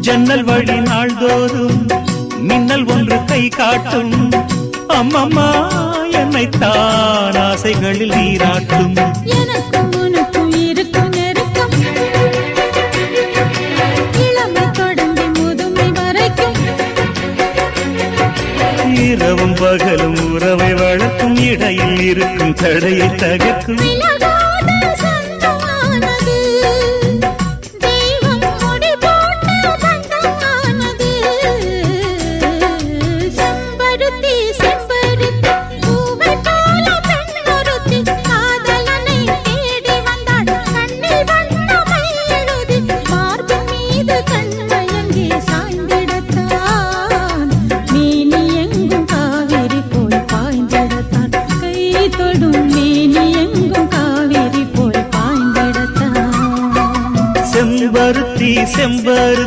ஜன்னல் வழி நாள்தோறும் மின்னல் ஒன்று கை காட்டும். அம்மம்மா என்னைத்தான் ஆசைகளில் நீராட்டும். எனக்கும் உனக்கும் இருக்கும் நெருக்கம் இளமை தொடங்கி முதுமை வரைக்கும். இரவும் பகலும் உறவை வளர்க்கும். இடையில் இருக்கும் தடையை தகர்க்கும். செம்பருத்தி செம்பருத்தி